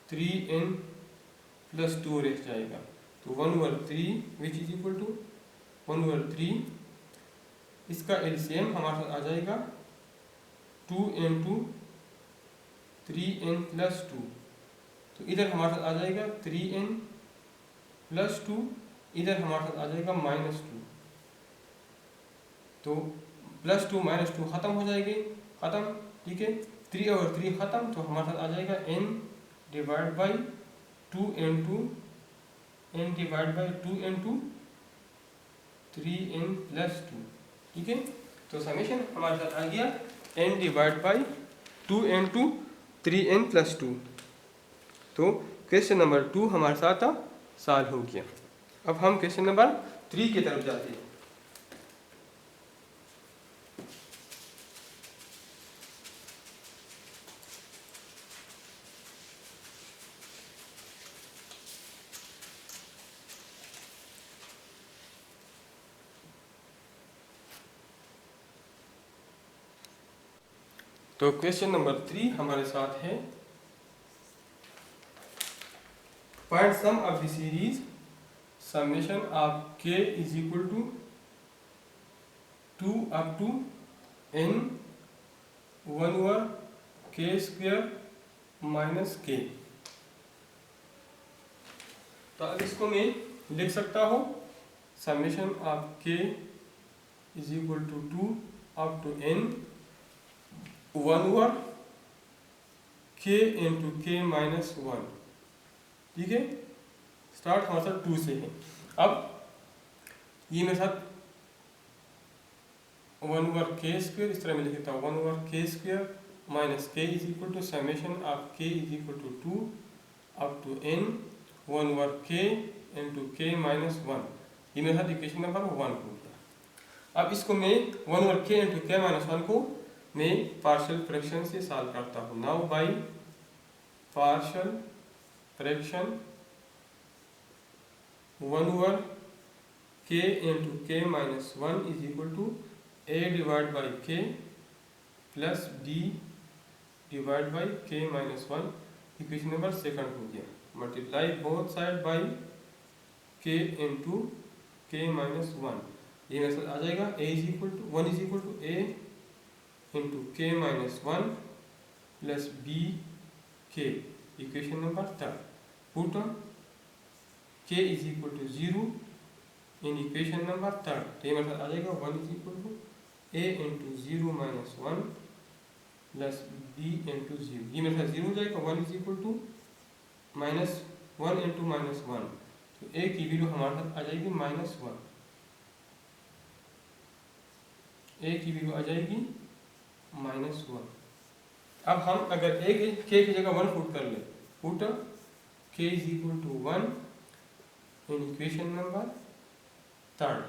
3n plus 2 रह जाएगा। तो 1 over 3 which is equal to 1 over 3, इसका एलसीएम हमारे साथ आ जाएगा 2 इंटू 3n प्लस 2। तो इधर हमारे साथ आ जाएगा 3n प्लस 2, इधर हमारे साथ आ जाएगा माइनस 2। तो प्लस 2 माइनस 2 खत्म हो जाएगी, खत्म। ठीक है, 3 और 3 खत्म, तो हमारे साथ आ जाएगा n divide by 2 into n divide by 2 into 3n plus 2। ठीक है, तो समेशन हमारे साथ आ गया n divide by 2 into 3n plus 2। तो क्वेश्चन नंबर 2 हमारे साथ सॉल्व हो गया। अब हम क्वेश्चन नंबर 3 की तरफ जाते हैं। तो क्वेश्चन नंबर 3 हमारे साथ है, find sum of the series summation of k is equal to 2 up to n 1 over k square minus k। तो अब इसको मैं लिख सकता हूँ summation of k is equal to 2 up to n 1 over k into k minus 1, ठीक है। Start हमारे साथ 2 से है। अब ये मेरे साथ 1 ओवर के स्क्वायर, इस तरह मैं लिखता हूँ 1 over k square minus k is equal to summation of k is equal to 2 up to n 1 over k into k minus 1। ये मेरे साथ इक्वेशन नंबर 1 हो गया। अब इसको मैं 1 over k into k minus 1 को मैं पार्शियल फ्रैक्शन से सॉल्व करता हूँ। Now by partial fraction 1 over k into k minus 1 is equal to a divide by k plus b divide by k minus 1। Equation number second हो गया। Multiply both side by k into k minus 1। ये मेरे साथ आ जाएगा a is equal to 1 is equal to a into k minus 1 plus b k. Equation number third put k is equal to 0 in equation number third. तो ये मेरे साथ आ जाएगा 1 is equal to a into 0 minus 1 plus b into 0। ये मेरे साथ 0 हो जाएगा। 1 is equal to minus 1 into minus 1, तो a की वैल्यू हमारे साथ आ जाएगी माइनस 1। a की वैल्यू आ जाएगी माइनस 1। अब हम अगर a के की जगह 1 पुट कर ले, put k is equal to 1 in equation number third,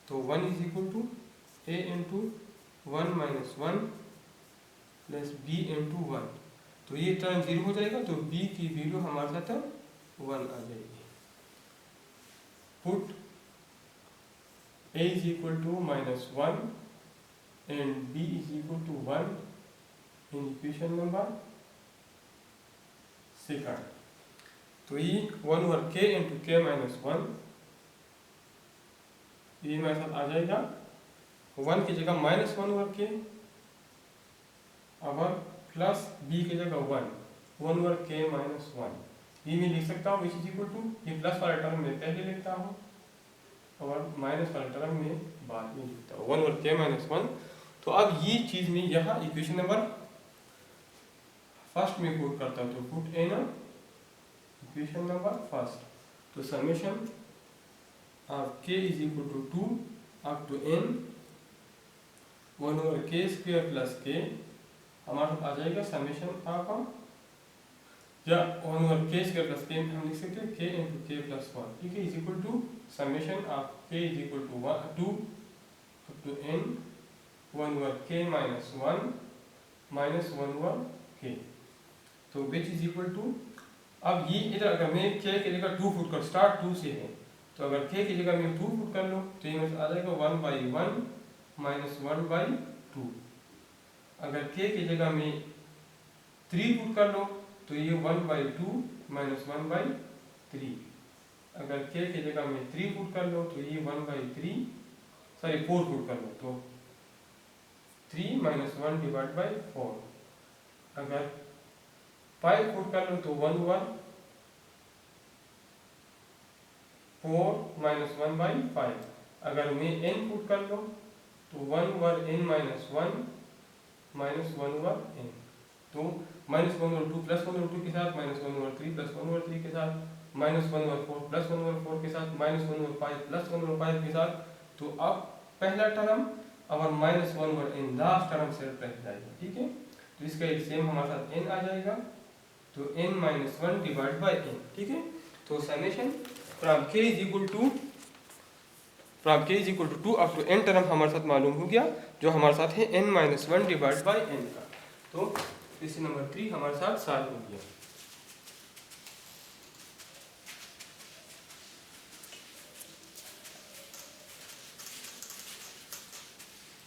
तो 1 is equal to a into 1 minus 1 plus b into 1। तो ये टर्म 0 हो जाएगा, तो b की वैल्यू हमारे साथ 1 आ जाएगी। Put a is equal to minus 1 and b is equal to 1 in equation number second. तो ये 1 over k into k minus 1, ये मेरे साथ आ जाएगा 1 की जगह माइनस 1 ओवर k और प्लस b की जगह 1 ओवर k माइनस 1। ये मैं लिख सकता हूँ इज इक्वल टू, ये प्लस वाला टर्म में पहले लिखता हूँ और माइनस वाला टर्म में बाद में लिखता हूँ 1 ओवर k माइनस 1। तो अब ये चीज़ में यहाँ इक्वेशन नंबर फर्स्ट में पुट करता हूँ, तो पुट ए ना इक्वेशन नंबर फर्स्ट, तो summation of k is equal to 2 up to n 1 over k square plus k. हमारे पास आ जाएगा समेशन ऑफ, या 1 ओवर के स्क्वायर प्लस के हम लिख सकते हैं k इंटू के प्लस 1, ठीक है, is equal to summation of k is equal to 2 up to n 1 over k minus 1 minus 1 over k, तो विच इज इक्वल टू, अब ये इधर अगर मैं k की जगह 2 पुट कर, स्टार्ट 2 से है, तो अगर k की जगह मैं 2 पुट कर लूँ तो ये मेरे आ जाएगा 1 बाई 1 माइनस 1 बाई 2। अगर k की जगह में 3 पुट कर लो तो ये 1 बाई 2 माइनस 1 बाई 3। अगर k की जगह में 3 पुट कर लो तो ये 1 बाई 3, सॉरी 4 पुट कर लो तो 3 माइनस 1 डिवाइड बाई 4। अगर 5 पुट कर लो तो 1 ओवर 4 माइनस 1 बाई 5। अगर मैं n पुट कर लो तो 1 over n minus 1 minus 1 over n, तो माइनस 1 ओवर 2 प्लस 1 ओवर 2 के साथ, माइनस 1 ओवर 3 प्लस 1 ओवर 3 के साथ, माइनस 1 ओवर 4 प्लस 1 ओवर 4 के साथ, माइनस 1 ओवर 5 प्लस 1 ओवर 5 के साथ। तो अब पहला टर्म और minus 1 over n last term से रह जाएगा, ठीक है। तो इसका एक सेम हमारे साथ n आ जाएगा, तो n minus 1 divide by n, ठीक है। तो summation from k is equal to to up to n term हमारे साथ मालूम हो गया, जो हमारे साथ है n minus 1 divide by n का। तो क्वेश्चन नंबर 3 हमारे साथ सॉल्व हो गया।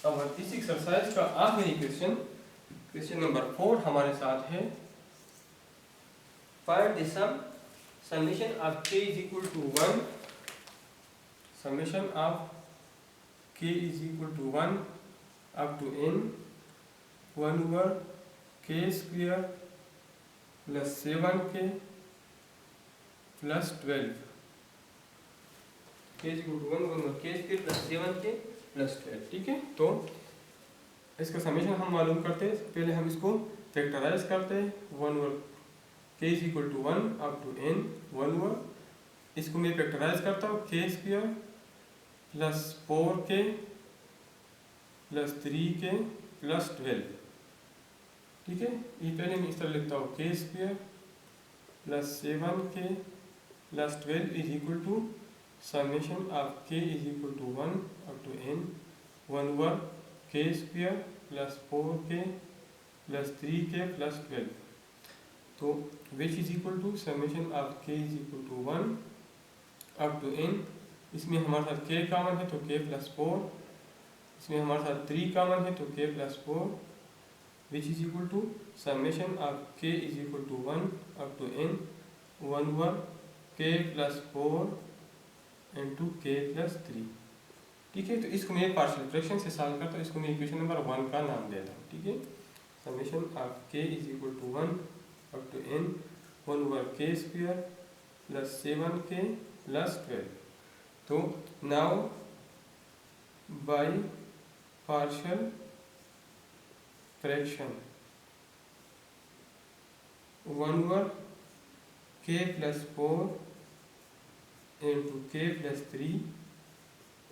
अब इस एक्सरसाइज का आखिरी क्वेश्चन नंबर 4 हमारे साथ है, find the summation of k is equal to 1, summation of k is equal to 1 up to n 1 over k square plus 7k plus 12, k is equal to 1 over k square plus 7k plus 12, ठीक है। तो इसका summation हम मालूम करते हैं, पहले हम इसको फैक्टराइज करते हैं, 1 over k is equal to 1 up to n 1 over, इसको मैं फैक्टराइज करता हूँ k square plus 4k plus 3k plus 12, ठीक है। ये पहले मैं इस तरह लिखता हूँ k square plus 7k plus 12 is equal to summation of k is equal to 1 up to n 1 over k square plus 4k plus 3k plus 12, तो which is equal to summation of k is equal to 1 up to n। इसमें हमारे साथ k common है तो k plus 4, इसमें हमारे साथ 3 common है तो k plus 4, which is equal to summation of k is equal to 1 up to n 1 over k plus 4 into k plus 3, ठीक है। तो इसको मैं पार्शियल फ्रैक्शन से सॉल्व करता हूँ, इसको मैं इक्वेशन नंबर 1 का नाम देता हूँ, ठीक है। Summation of k is equal to 1 up to n 1 over k square plus 7k plus 12, तो now by partial fraction 1 over k plus 4 into k plus 3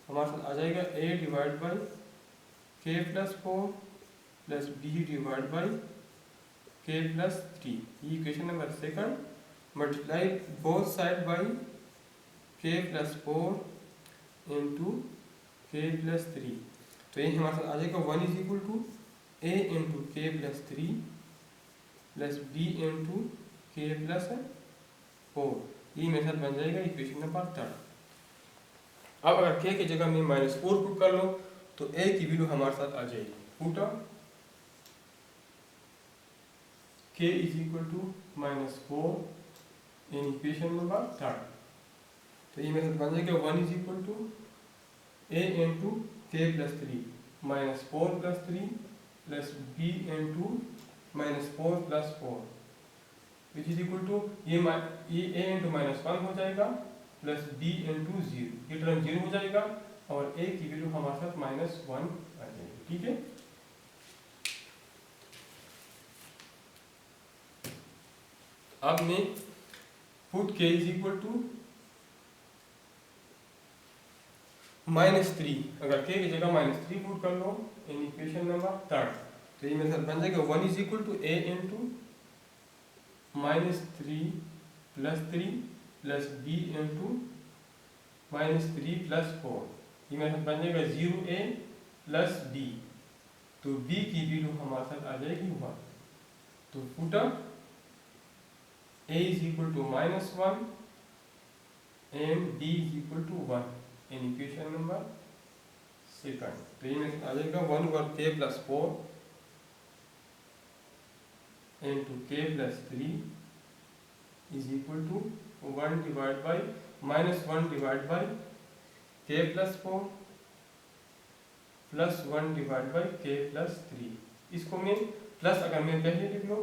हमारे साथ आ जाएगा a divide by k plus 4 plus b divide by k plus 3, ये equation number 2, multiply both side by k plus 4 into k plus 3, तो ये हमारे साथ आ जाएगा 1 is equal to a into k plus 3 plus b into k plus 4, ये मेरे साथ बन जाएगा इक्वेशन नंबर 3। अब अगर k की जगह में -4 पुट कर लो तो a की वैल्यू हमारे साथ आ जाएगी, put k is equal to -4 in equation number 3, तो ये मेरे साथ बन जाएगा 1 is equal to a into k plus 3 -4 plus 3 plus b into -4 plus 4, which is equal to ये a इंटू -1 हो जाएगा प्लस b इंटू 0, ये टर्म 0 हो जाएगा और a की वैल्यू हमारे साथ -1 आ जाएगी, ठीक है। अब मैं put k is equal to -3, अगर k की जगह -3 पुट कर लो इन इक्वेशन नंबर 3, तो ये मेरे साथ बन जाएगा 1 is equal to a into -3 plus 3 plus b into -3 plus 4, ये मेरे साथ बन जाएगा 0a प्लस b, तो b की वैल्यू हमारे साथ आ जाएगी 1, तो put a is equal to -1 and b is equal to 1 in equation number 2, तो ये मेरे साथ आ जाएगा 1 over k plus 4 into k plus 3 is equal to 1 divide by -1 divide by k plus 4 plus 1 divide by k plus 3, इसको मैं plus अगर मैं पहले लिख लो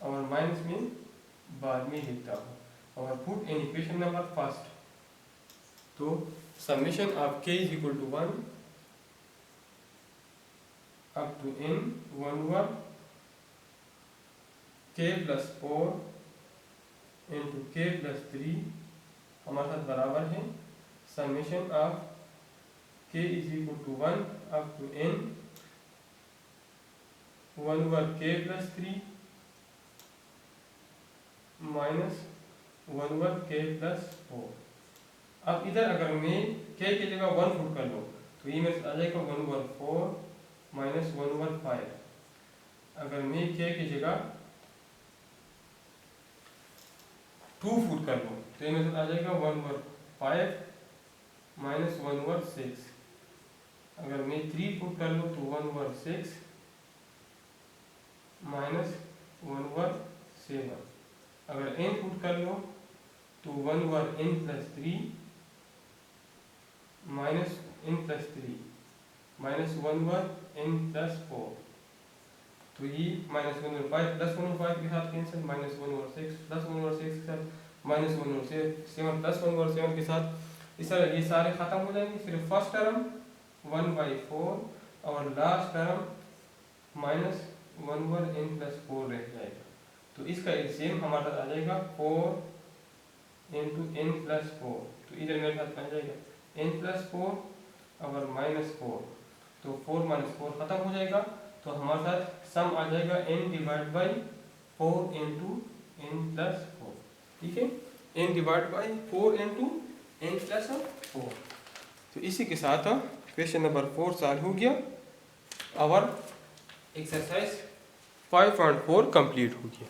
और माइनस में बाद में लिखता हूँ, और पुट इन इक्वेशन नंबर 1, तो summation of k is equal to 1 up to n 1 over k plus 4 into k plus 3 हमारे साथ बराबर है summation of k is equal to 1 up to n 1 over k plus 3 minus 1 over k plus 4। अब इधर अगर मैं k की जगह 1 पुट कर लो तो ये मेरे आ जाएगा 1 ओवर 4 माइनस 1 ओवर 5। अगर मैं k की जगह 2 पुट कर लो तो ये मेरे आ जाएगा 1 ओवर 5 माइनस 1 ओवर 6। अगर मैं 3 पुट कर लो तो 1 ओवर 6 माइनस 1 ओवर 7। अगर n पुट कर लो तो 1 over n plus 3 minus n plus 3 minus 1 over n plus 4। तो ये माइनस 1 ओवर 5 प्लस 1 ओवर 5 के साथ cancel, minus 1 over 6 plus 1 over 6 के साथ माइनस 1 ओवर 7 प्लस 1 ओवर 7 के साथ। इस तरह ये सारे खत्म हो जाएंगे। सिर्फ फर्स्ट टर्म 1/4 और last term minus 1 over n plus 4 रह जाएगा। तो इसका एलसीएम हमारा आ जाएगा 4 इंटू n प्लस 4। तो इधर मेरे पास बन जाएगा n प्लस 4 और माइनस 4। तो 4 माइनस 4 खत्म हो जाएगा। तो हमारे साथ सम आ जाएगा n divide by 4 into n plus 4। ठीक है, n divide by 4 into n plus 4। तो इसी के साथ क्वेश्चन नंबर 4 सॉल्व हो गया और एक्सरसाइज 5.4 कंप्लीट हो गया।